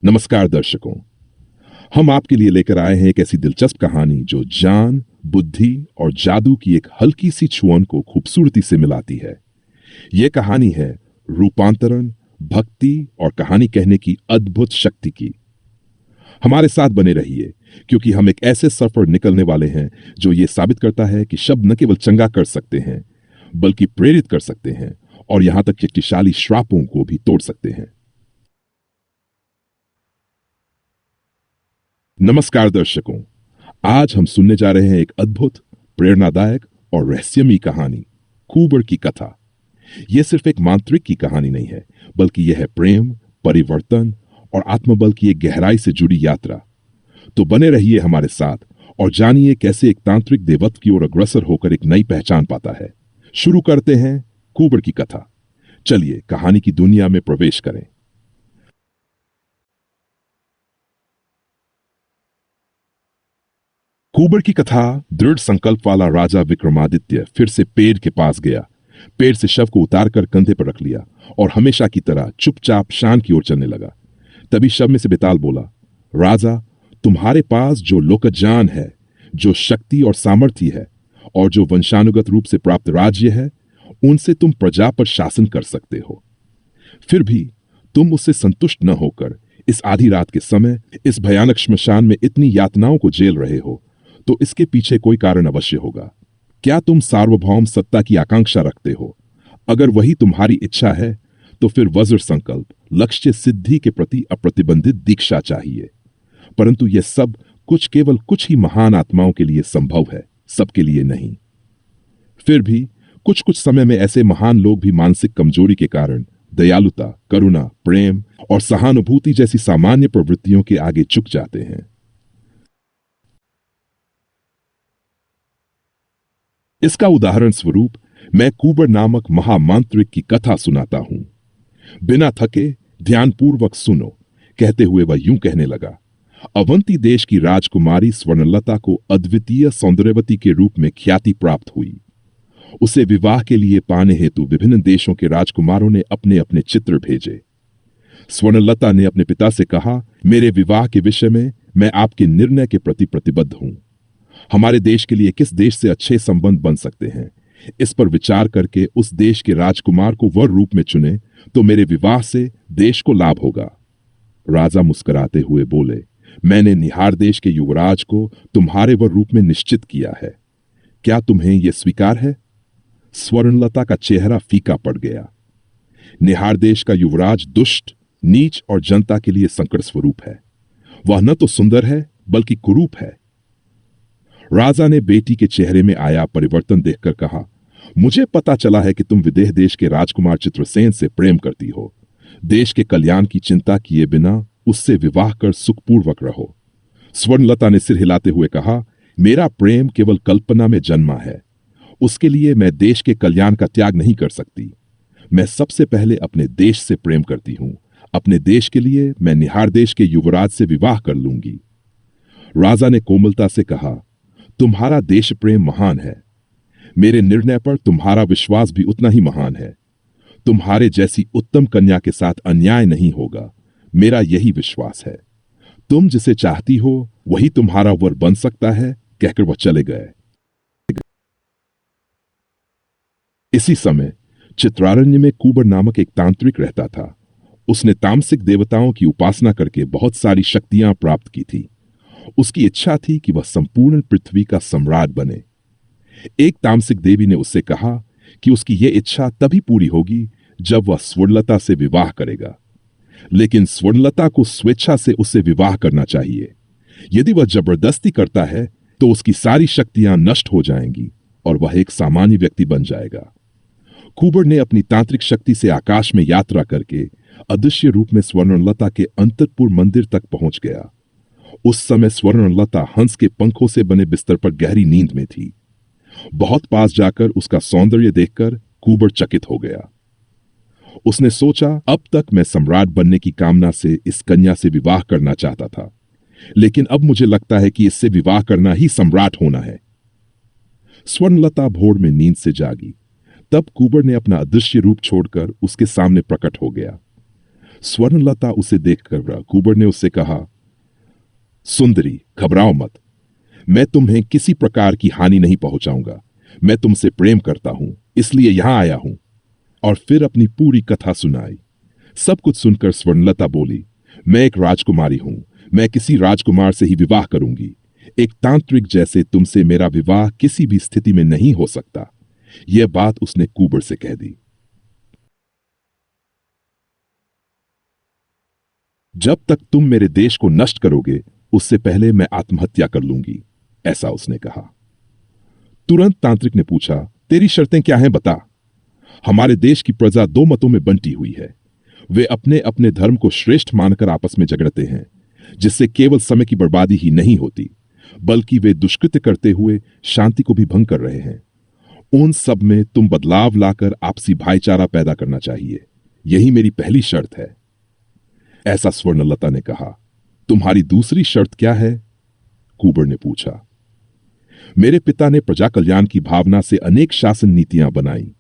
नमस्कार दर्शकों। हम आपके लिए लेकर आए हैं एक ऐसी दिलचस्प कहानी जो ज्ञान, बुद्धि और जादू की एक हल्की सी छुअन को खूबसूरती से मिलाती है। यह कहानी है रूपांतरण, भक्ति और कहानी कहने की अद्भुत शक्ति की। हमारे साथ बने रहिए, क्योंकि हम एक ऐसे सफर निकलने वाले हैं जो ये साबित करता है कि शब्द न केवल चंगा कर सकते हैं, बल्कि प्रेरित कर सकते हैं और यहां तक शक्तिशाली श्रापों को भी तोड़ सकते हैं। नमस्कार दर्शकों। आज हम सुनने जा रहे हैं एक अद्भुत, प्रेरणादायक और रहस्यमयी कहानी, कूबर की कथा। यह सिर्फ एक मांत्रिक की कहानी नहीं है, बल्कि यह है प्रेम, परिवर्तन और आत्मबल की एक गहराई से जुड़ी यात्रा। तो बने रहिए हमारे साथ और जानिए कैसे एक तांत्रिक देवत्व की ओर अग्रसर होकर एक नई पहचान पाता है। शुरू करते हैं कूबर की कथा। चलिए कहानी की दुनिया में प्रवेश करें। कुबर की कथा। दृढ़ संकल्प वाला राजा विक्रमादित्य फिर से पेड़ के पास गया। पेड़ से शव को उतारकर कंधे पर रख लिया और हमेशा की तरह चुपचाप शान की ओर चलने लगा। तभी शव में से बेताल बोला, राजा, तुम्हारे पास जो लोकज्ञान है, जो शक्ति और सामर्थ्य है और जो वंशानुगत रूप से प्राप्त राज्य है, उनसे तुम प्रजा पर शासन कर सकते हो। फिर भी तुम उससे संतुष्ट न होकर इस आधी रात के समय इस भयानक श्मशान में इतनी यातनाओं को झेल रहे हो, तो इसके पीछे कोई कारण अवश्य होगा। क्या तुम सार्वभौम सत्ता की आकांक्षा रखते हो? अगर वही तुम्हारी इच्छा है, तो फिर वज्र संकल्प, लक्ष्य सिद्धि के प्रति अप्रतिबंधित दीक्षा चाहिए। परंतु यह सब केवल कुछ ही महान आत्माओं के लिए संभव है, सबके लिए नहीं। फिर भी कुछ कुछ समय में ऐसे महान लोग भी मानसिक कमजोरी के कारण दयालुता, करुणा, प्रेम और सहानुभूति जैसी सामान्य प्रवृत्तियों के आगे झुक जाते हैं। इसका उदाहरण स्वरूप मैं कूबर नामक महामांत्रिक की कथा सुनाता हूं। बिना थके ध्यानपूर्वक सुनो, कहते हुए वह यूं कहने लगा। अवंती देश की राजकुमारी स्वर्णलता को अद्वितीय सौंदर्यवती के रूप में ख्याति प्राप्त हुई। उसे विवाह के लिए पाने हेतु विभिन्न देशों के राजकुमारों ने अपने अपने चित्र भेजे। स्वर्णलता ने अपने पिता से कहा, मेरे विवाह के विषय में मैं आपके निर्णय के प्रति प्रतिबद्ध हूं। हमारे देश के लिए किस देश से अच्छे संबंध बन सकते हैं, इस पर विचार करके उस देश के राजकुमार को वर रूप में चुने तो मेरे विवाह से देश को लाभ होगा। राजा मुस्कुराते हुए बोले, मैंने निहार देश के युवराज को तुम्हारे वर रूप में निश्चित किया है। क्या तुम्हें यह स्वीकार है? स्वर्णलता का चेहरा फीका पड़ गया। निहार देश का युवराज दुष्ट, नीच और जनता के लिए संकट स्वरूप है। वह न तो सुंदर है, बल्कि कुरूप है। राजा ने बेटी के चेहरे में आया परिवर्तन देखकर कहा, मुझे पता चला है कि तुम विदेह देश के राजकुमार चित्रसेन से प्रेम करती हो। देश के कल्याण की चिंता किए बिना उससे विवाह कर सुखपूर्वक रहो। स्वर्णलता ने सिर हिलाते हुए कहा, मेरा प्रेम केवल कल्पना में जन्मा है। उसके लिए मैं देश के कल्याण का त्याग नहीं कर सकती। मैं सबसे पहले अपने देश से प्रेम करती हूं। अपने देश के लिए मैं निहार देश के युवराज से विवाह कर लूंगी। राजा ने कोमलता से कहा, तुम्हारा देश प्रेम महान है। मेरे निर्णय पर तुम्हारा विश्वास भी उतना ही महान है। तुम्हारे जैसी उत्तम कन्या के साथ अन्याय नहीं होगा, मेरा यही विश्वास है। तुम जिसे चाहती हो वही तुम्हारा वर बन सकता है, कहकर वह चले गए। इसी समय चित्रारण्य में कूबर नामक एक तांत्रिक रहता था। उसने तामसिक देवताओं की उपासना करके बहुत सारी शक्तियां प्राप्त की थी। उसकी इच्छा थी कि वह संपूर्ण पृथ्वी का सम्राट बने। एक तामसिक देवी ने उससे कहा कि उसकी यह इच्छा तभी पूरी होगी जब वह स्वर्णलता से विवाह करेगा। लेकिन स्वर्णलता को स्वेच्छा से उससे विवाह करना चाहिए। यदि वह जबरदस्ती करता है तो उसकी सारी शक्तियां नष्ट हो जाएंगी और वह एक सामान्य व्यक्ति बन जाएगा। कूबर ने अपनी तांत्रिक शक्ति से आकाश में यात्रा करके अदृश्य रूप में स्वर्णलता के अंतरपुर मंदिर तक पहुंच गया। उस समय स्वर्णलता हंस के पंखों से बने बिस्तर पर गहरी नींद में थी। बहुत पास जाकर उसका सौंदर्य देखकर कूबर चकित हो गया। उसने सोचा, अब तक मैं सम्राट बनने की कामना से इस कन्या से विवाह करना चाहता था, लेकिन अब मुझे लगता है कि इससे विवाह करना ही सम्राट होना है। स्वर्णलता भोर में नींद से जागी। तब कूबर ने अपना अदृश्य रूप छोड़कर उसके सामने प्रकट हो गया। स्वर्णलता उसे देखकर कुबर ने उससे कहा, सुंदरी, घबराओ मत। मैं तुम्हें किसी प्रकार की हानि नहीं पहुंचाऊंगा। मैं तुमसे प्रेम करता हूं, इसलिए यहां आया हूं। और फिर अपनी पूरी कथा सुनाई। सब कुछ सुनकर स्वर्णलता बोली, मैं एक राजकुमारी हूं। मैं किसी राजकुमार से ही विवाह करूंगी। एक तांत्रिक जैसे तुमसे मेरा विवाह किसी भी स्थिति में नहीं हो सकता। यह बात उसने कुबर से कह दी। जब तक तुम मेरे देश को नष्ट करोगे, उससे पहले मैं आत्महत्या कर लूंगी, ऐसा उसने कहा। तुरंत तांत्रिक ने पूछा, तेरी शर्तें क्या हैं, बता। हमारे देश की प्रजा दो मतों में बंटी हुई है। वे अपने अपने धर्म को श्रेष्ठ मानकर आपस में झगड़ते हैं, जिससे केवल समय की बर्बादी ही नहीं होती, बल्कि वे दुष्कृत्य करते हुए शांति को भी भंग कर रहे हैं। उन सब में तुम बदलाव लाकर आपसी भाईचारा पैदा करना चाहिए। यही मेरी पहली शर्त है, ऐसा स्वर्णलता ने कहा। तुम्हारी दूसरी शर्त क्या है? कुबर ने पूछा। मेरे पिता ने प्रजा कल्याण की भावना से अनेक शासन नीतियां बनाई।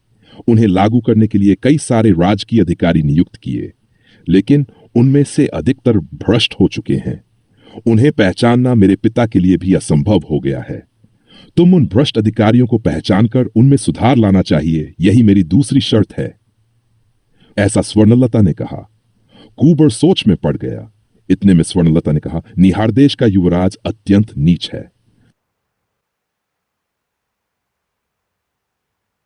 उन्हें लागू करने के लिए कई सारे राजकीय अधिकारी नियुक्त किए, लेकिन उनमें से अधिकतर भ्रष्ट हो चुके हैं। उन्हें पहचानना मेरे पिता के लिए भी असंभव हो गया है। तुम उन भ्रष्ट अधिकारियों को पहचानकर उनमें सुधार लाना चाहिए। यही मेरी दूसरी शर्त है, ऐसा स्वर्णलता ने कहा। कुबर सोच में पड़ गया। इतने में स्वर्णलता ने कहा, निहार देश का युवराज अत्यंत नीच है।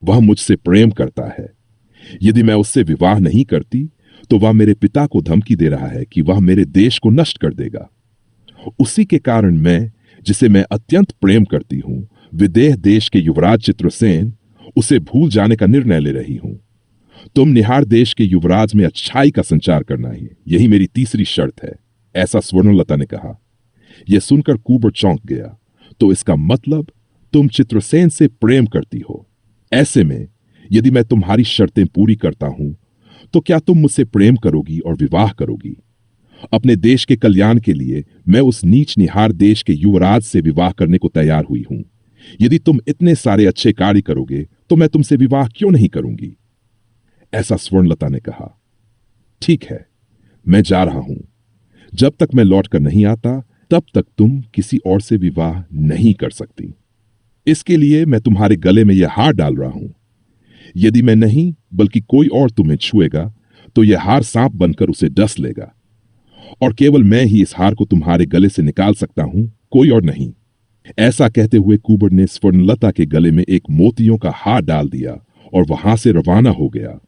वह मुझसे प्रेम करता है। यदि मैं उससे विवाह नहीं करती तो वह मेरे पिता को धमकी दे रहा है कि वह मेरे देश को नष्ट कर देगा। उसी के कारण मैं, जिसे मैं अत्यंत प्रेम करती हूं, विदेह देश के युवराज चित्रसेन, उसे भूल जाने का निर्णय ले रही हूं। तुम निहार देश के युवराज में अच्छाई का संचार करना है। यही मेरी तीसरी शर्त है, ऐसा स्वर्णलता ने कहा। यह सुनकर कुबर चौंक गया। तो इसका मतलब तुम चित्रसेन से प्रेम करती हो। ऐसे में यदि मैं तुम्हारी शर्तें पूरी करता हूं तो क्या तुम मुझसे प्रेम करोगी और विवाह करोगी? अपने देश के कल्याण के लिए मैं उस नीच निहार देश के युवराज से विवाह करने को तैयार हुई हूं। यदि तुम इतने सारे अच्छे कार्य करोगे तो मैं तुमसे विवाह क्यों नहीं करूंगी, ऐसा स्वर्णलता ने कहा। ठीक है, मैं जा रहा हूं। जब तक मैं लौट कर नहीं आता तब तक तुम किसी और से विवाह नहीं कर सकती। इसके लिए मैं तुम्हारे गले में यह हार डाल रहा हूं। यदि मैं नहीं बल्कि कोई और तुम्हें छुएगा तो यह हार सांप बनकर उसे डस लेगा, और केवल मैं ही इस हार को तुम्हारे गले से निकाल सकता हूं, कोई और नहीं। ऐसा कहते हुए कुबर ने स्वर्णलता के गले में एक मोतियों का हार डाल दिया और वहां से रवाना हो गया।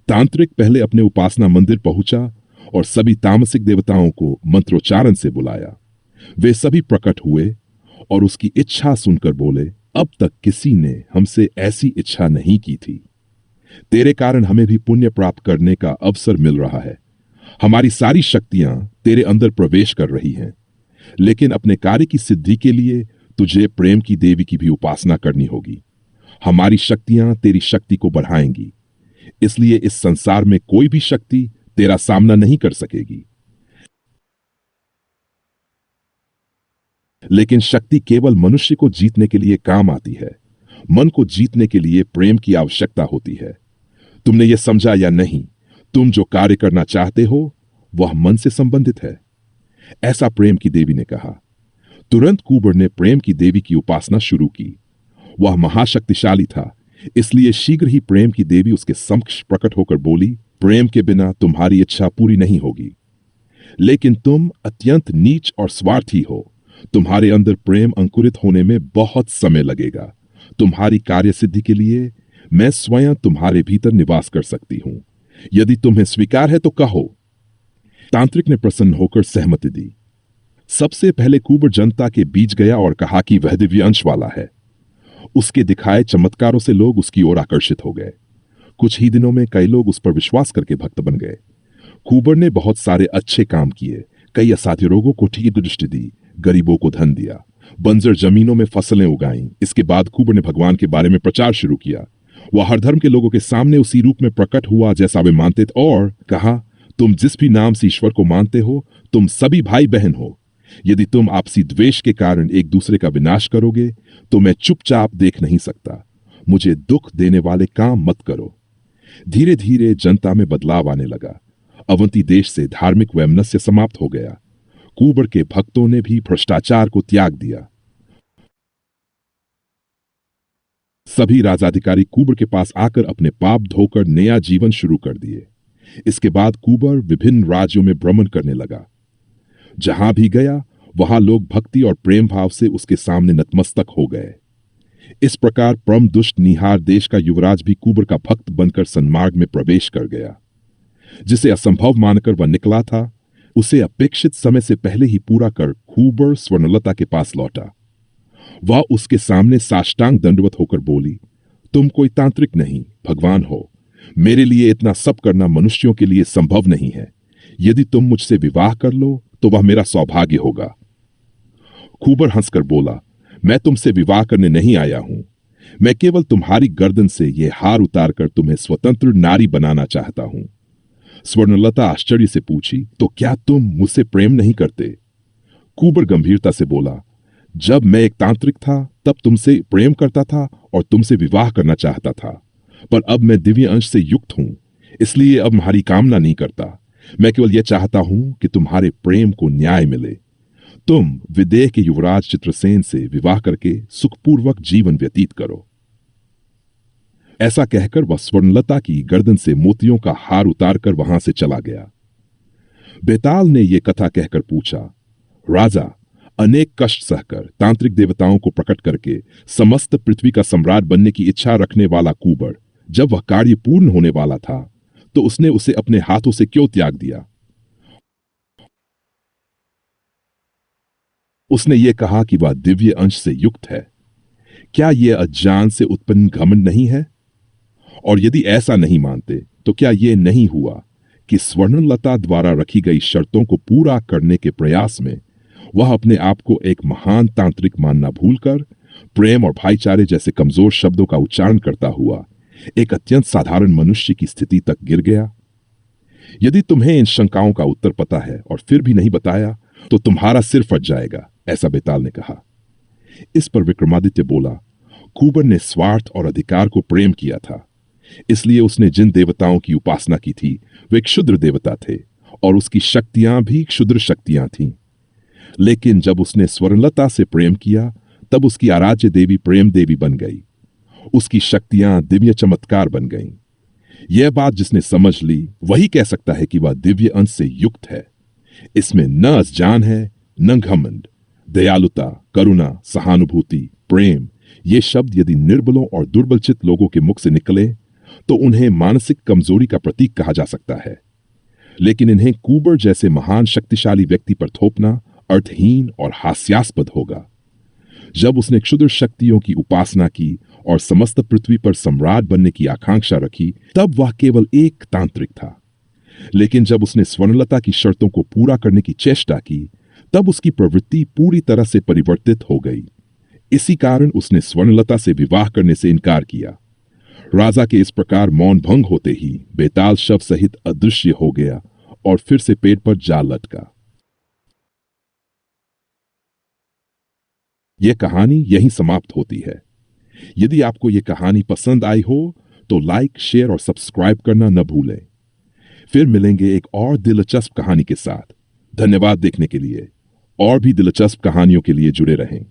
तांत्रिक पहले अपने उपासना मंदिर पहुंचा और सभी तामसिक देवताओं को मंत्रोच्चारण से बुलाया। वे सभी प्रकट हुए और उसकी इच्छा सुनकर बोले, अब तक किसी ने हमसे ऐसी इच्छा नहीं की थी। तेरे कारण हमें भी पुण्य प्राप्त करने का अवसर मिल रहा है। हमारी सारी शक्तियां तेरे अंदर प्रवेश कर रही हैं, लेकिन अपने कार्य की सिद्धि के लिए तुझे प्रेम की देवी की भी उपासना करनी होगी। हमारी शक्तियां तेरी शक्ति को बढ़ाएंगी, इसलिए इस संसार में कोई भी शक्ति तेरा सामना नहीं कर सकेगी। लेकिन शक्ति केवल मनुष्य को जीतने के लिए काम आती है। मन को जीतने के लिए प्रेम की आवश्यकता होती है। तुमने यह समझा या नहीं? तुम जो कार्य करना चाहते हो वह मन से संबंधित है, ऐसा प्रेम की देवी ने कहा। तुरंत कुबर ने प्रेम की देवी की उपासना शुरू की। वह महाशक्तिशाली था, इसलिए शीघ्र ही प्रेम की देवी उसके समक्ष प्रकट होकर बोली, प्रेम के बिना तुम्हारी इच्छा पूरी नहीं होगी। लेकिन तुम अत्यंत नीच और स्वार्थी हो। तुम्हारे अंदर प्रेम अंकुरित होने में बहुत समय लगेगा। तुम्हारी कार्य सिद्धि के लिए मैं स्वयं तुम्हारे भीतर निवास कर सकती हूं। यदि तुम्हें स्वीकार है तो कहो। तांत्रिक ने प्रसन्न होकर सहमति दी। सबसे पहले कुबर जनता के बीच गया और कहा कि वह दिव्य अंश वाला है। उसके दिखाए चमत्कारों से लोग उसकी ओर आकर्षित हो गए। कुछ ही दिनों में कई लोग उस पर विश्वास करके भक्त बन गए। कुबर ने बहुत सारे अच्छे काम किए। कई असाध्य रोगों को ठीक दृष्टि दी, गरीबों को धन दिया, बंजर जमीनों में फसलें उगाईं। इसके बाद कुबर ने भगवान के बारे में प्रचार शुरू किया। वह हर धर्म के लोगों के सामने उसी रूप में प्रकट हुआ जैसा वे मानते थे, और कहा, तुम जिस भी नाम से ईश्वर को मानते हो, तुम सभी भाई बहन हो। यदि तुम आपसी द्वेष के कारण एक दूसरे का विनाश करोगे तो मैं चुपचाप देख नहीं सकता। मुझे दुख देने वाले काम मत करो। धीरे धीरे जनता में बदलाव आने लगा। अवंती देश से धार्मिक वैमनस्य समाप्त हो गया। कुबर के भक्तों ने भी भ्रष्टाचार को त्याग दिया। सभी राजाधिकारी कुबर के पास आकर अपने पाप धोकर नया जीवन शुरू कर दिए। इसके बाद कुबर विभिन्न राज्यों में भ्रमण करने लगा। जहां भी गया वहां लोग भक्ति और प्रेम भाव से उसके सामने नतमस्तक हो गए। इस प्रकार परम दुष्ट निहार देश का युवराज भी कुबर का भक्त बनकर सन्मार्ग में प्रवेश कर गया। जिसे असंभव मानकर वह निकला था, उसे अपेक्षित समय से पहले ही पूरा कर कुबर स्वर्णलता के पास लौटा। वह उसके सामने साष्टांग दंडवत होकर बोली, तुम कोई तांत्रिक नहीं, भगवान हो। मेरे लिए इतना सब करना मनुष्यों के लिए संभव नहीं है। यदि तुम मुझसे विवाह कर लो तो वह मेरा सौभाग्य होगा। कुबर हंसकर बोला, मैं तुमसे विवाह करने नहीं आया हूं। मैं केवल तुम्हारी गर्दन से यह हार उतारकर तुम्हें स्वतंत्र नारी बनाना चाहता हूं। स्वर्णलता आश्चर्य से पूछी, तो क्या तुम मुझसे प्रेम नहीं करते? कुबर गंभीरता से बोला, जब मैं एक तांत्रिक था तब तुमसे प्रेम करता था और तुमसे विवाह करना चाहता था, पर अब मैं दिव्य अंश से युक्त हूं, इसलिए अब तुम्हारी कामना नहीं करता। मैं केवल यह चाहता हूं कि तुम्हारे प्रेम को न्याय मिले। तुम विदेह के युवराज चित्रसेन से विवाह करके सुखपूर्वक जीवन व्यतीत करो। ऐसा कहकर वह स्वर्णलता की गर्दन से मोतियों का हार उतारकर वहां से चला गया। बेताल ने यह कथा कहकर पूछा, राजा, अनेक कष्ट सहकर तांत्रिक देवताओं को प्रकट करके समस्त पृथ्वी का सम्राट बनने की इच्छा रखने वाला कुबर, जब वह कार्य पूर्ण होने वाला था तो उसने उसे अपने हाथों से क्यों त्याग दिया? उसने ये कहा कि वह दिव्य अंश से युक्त है। क्या यह अज्ञान से उत्पन्न घमंड नहीं है? और यदि ऐसा नहीं मानते तो क्या यह नहीं हुआ कि स्वर्णलता द्वारा रखी गई शर्तों को पूरा करने के प्रयास में वह अपने आप को एक महान तांत्रिक मानना भूलकर प्रेम और भाईचारे जैसे कमजोर शब्दों का उच्चारण करता हुआ एक अत्यंत साधारण मनुष्य की स्थिति तक गिर गया? यदि तुम्हें इन शंकाओं का उत्तर पता है और फिर भी नहीं बताया तो तुम्हारा सिर फट जाएगा, ऐसा बेताल ने कहा। इस पर विक्रमादित्य बोला, कुबर ने स्वार्थ और अधिकार को प्रेम किया था, इसलिए उसने जिन देवताओं की उपासना की थी वे क्षुद्र देवता थे और उसकी शक्तियां भी क्षुद्र शक्तियां थीं। लेकिन जब उसने स्वर्णलता से प्रेम किया तब उसकी आराध्य देवी प्रेम देवी बन गई। उसकी शक्तियां दिव्य चमत्कार बन गईं। यह बात जिसने समझ ली वही कह सकता है कि वह दिव्य अंश से युक्त है। इसमें न अज्ञान है न घमंड। दयालुता, करुणा, सहानुभूति, प्रेम, ये शब्द यदि निर्बलों और दुर्बलचित लोगों के मुख से निकले तो उन्हें मानसिक कमजोरी का प्रतीक कहा जा सकता है। लेकिन इन्हें कुबर जैसे महान शक्तिशाली व्यक्ति पर थोपना अर्थहीन और हास्यास्पद होगा। जब उसने क्षुद्र शक्तियों की उपासना की और समस्त पृथ्वी पर सम्राट बनने की आकांक्षा रखी तब वह केवल एक तांत्रिक था। लेकिन जब उसने स्वर्णलता की शर्तों को पूरा करने की चेष्टा की तब उसकी प्रवृत्ति पूरी तरह से परिवर्तित हो गई। इसी कारण उसने स्वर्णलता से विवाह करने से इनकार किया। राजा के इस प्रकार मौन भंग होते ही बेताल शव सहित अदृश्य हो गया और फिर से पेड़ पर जा लटका। यह कहानी यहीं समाप्त होती है। यदि आपको यह कहानी पसंद आई हो तो लाइक, शेयर और सब्सक्राइब करना न भूलें। फिर मिलेंगे एक और दिलचस्प कहानी के साथ। धन्यवाद देखने के लिए। और भी दिलचस्प कहानियों के लिए जुड़े रहें।